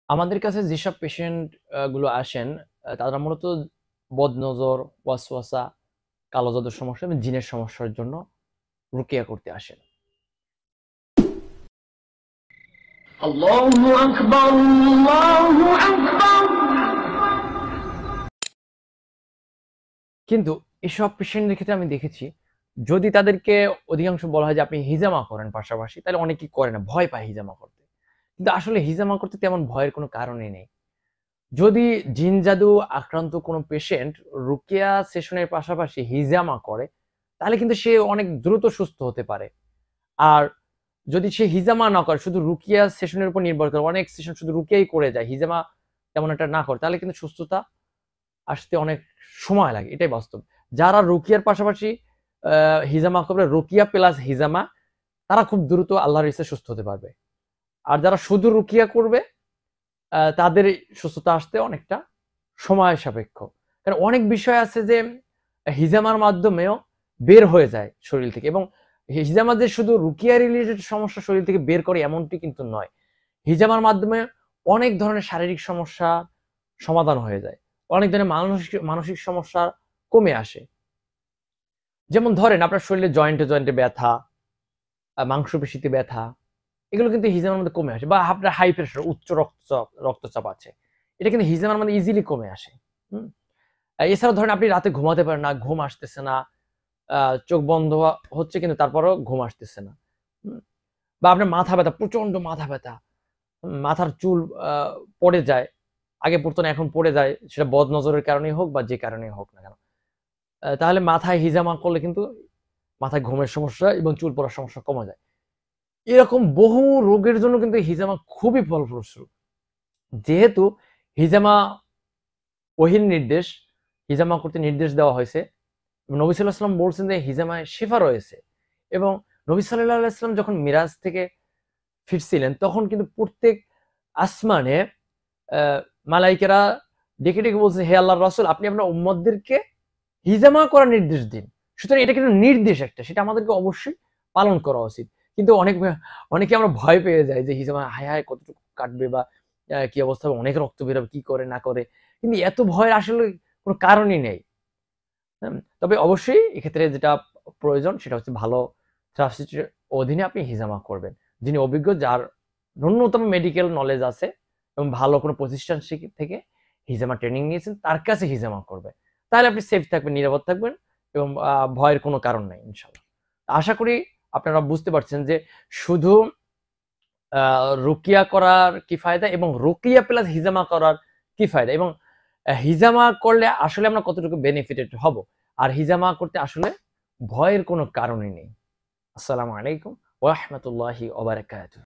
আমাদের কাছে যেসব পেশেন্ট গুলো আসেন, তারা মূলত বদনজর, ওয়াসওয়াসা, কালো জাদুর সমস্যা এবং জিনের সমস্যার জন্য রুকিয়া করতে আসেন। আল্লাহু আকবার, আল্লাহু আকবার। কিন্তু এসব পেশেন্টদের ক্ষেত্রে আমি দেখেছি, যদি তাদেরকে অধিকাংশ বলা হয় যে আপনি হিজামা করেন পাশাপাশি, তাহলে অনেকেই করে না, ভয় পায় হিজামা করতে। কিন্তু আসলে হিজামা করতে তেমন ভয়ের কোনো কারণই নেই। যদি জিন জাদু আক্রান্ত কোনো পেশেন্ট রুকিয়া সেশনের পাশাপাশি হিজামা করে, তাহলে কিন্তু সে অনেক দ্রুত সুস্থ হতে পারে। আর যদি সে হিজামা না করে, শুধু রুকিয়া সেশনের উপর নির্ভর করে, অনেক সেশন শুধু রুকিয়াই করে যায়, হিজামা তেমন একটা না করে, তাহলে কিন্তু সুস্থতা আসতে অনেক সময় লাগে। এটাই বাস্তব। যারা রুকিয়ার পাশাপাশি হিজামা করবে, রুকিয়া প্লাস হিজামা, তারা খুব দ্রুত আল্লাহর ইচ্ছায় সুস্থ হতে পারবে। আর যারা শুধু রুকিয়া করবে, তাদের সুস্থতা আসতে অনেকটা সময় সাপেক্ষ। কারণ অনেক বিষয় আছে যে হিজামার মাধ্যমেও বের হয়ে যায় শরীর থেকে, এবং হিজামা যে শুধু রুকিয়া রিলেটেড সমস্যা শরীর থেকে বের করে এমনটি কিন্তু নয়। হিজামার মাধ্যমে অনেক ধরনের শারীরিক সমস্যা সমাধান হয়ে যায়, অনেক ধরনের মানসিক মানসিক সমস্যা কমে আসে। যেমন ধরেন আপনার শরীরে জয়েন্টে জয়েন্টে ব্যথা, মাংসপেশিতে ব্যথা, এগুলো কিন্তু হিজামার মধ্যে কমে আসে। বা আপনার হাই প্রেশার, উচ্চ রক্তচাপ রক্তচাপ আছে, এটা কিন্তু হিজামার মধ্যে ইজিলি কমে আসে। হুম? এছাড়া ধরেন আপনি রাতে ঘুমাতে পারেন না, ঘুম আসতেছে না, চোখ বন্ধ হচ্ছে কিন্তু তারপরেও ঘুম আসতেছে না। হুম? বা আপনার মাথা ব্যথা, প্রচন্ড মাথা ব্যথা, মাথার চুল পড়ে যায়, আগে পড়তো না এখন পড়ে যায়, সেটা বদনজরের কারণেই হোক বা যে কারণেই হোক না কেন। তাহলে মাথায় হিজামা করলে কিন্তু মাথায় ঘুমের সমস্যা এবং চুল পড়ার সমস্যা কমে যায়। এরকম বহু রোগের জন্য কিন্তু হিজামা খুবই ফলপ্রসূ। যেহেতু হিজামা ওহীর নির্দেশ, হিজামা করতে নির্দেশ দেওয়া হয়েছে, নবী সাল্লাল্লাহু আলাইহি ওয়াসাল্লাম বলছেন যে হিজামায় শিফা রয়েছে। এবং নবী সাল্লাল্লাহু আলাইহি ওয়াসাল্লাম যখন মিরাজ থেকে ফিরছিলেন, তখন কিন্তু প্রত্যেক আসমানে মালাইকেরা ডেকে ডেকে বলছে, হে আল্লাহর রাসূল, আপনি আপনার উম্মতদেরকে হিজামা করার নির্দেশ দিন। সুতরাং এটা কিন্তু নির্দেশ একটা, সেটা আমাদেরকে অবশ্যই পালন করা উচিত। কিন্তু অনেকে আমরা ভয় পেয়ে যাই যে হিজামা হায় হায় কতটুকু কাটবে, বা কি অবস্থা হবে, অনেক রক্ত বেরোবে, কি করে না করে। কিন্তু এত ভয়ের আসলে কোনো কারণই নেই। তবে অবশ্যই এক্ষেত্রে যেটা প্রয়োজন সেটা হচ্ছে ভালো ট্রাস্টের অধীনে আপনি হিজামা করবেন, যিনি অভিজ্ঞ, যার ন্যূনতম মেডিকেল নলেজ আছে এবং ভালো কোনো প্রতিষ্ঠান থেকে হিজামা ট্রেনিং নিয়েছেন, তার কাছে হিজামা করবে। তাহলে আপনি সেফ থাকবেন, নিরাপদ থাকবেন, এবং ভয়ের কোনো কারণ নেই ইনশাল্লাহ। আশা করি আপনারা বুঝতে পারছেন যে শুধু রুকিয়া করার কি ফায়দা এবং রুকিয়া প্লাস হিজামা করার কি ফায়দা, এবং হিজামা করলে আসলে আমরা কতটুকু বেনিফিটেড হব, আর হিজামা করতে আসলে ভয়ের কোনো কারণই নেই। আসসালামু আলাইকুম ওয়া রাহমাতুল্লাহি ওয়া বারাকাতুহু।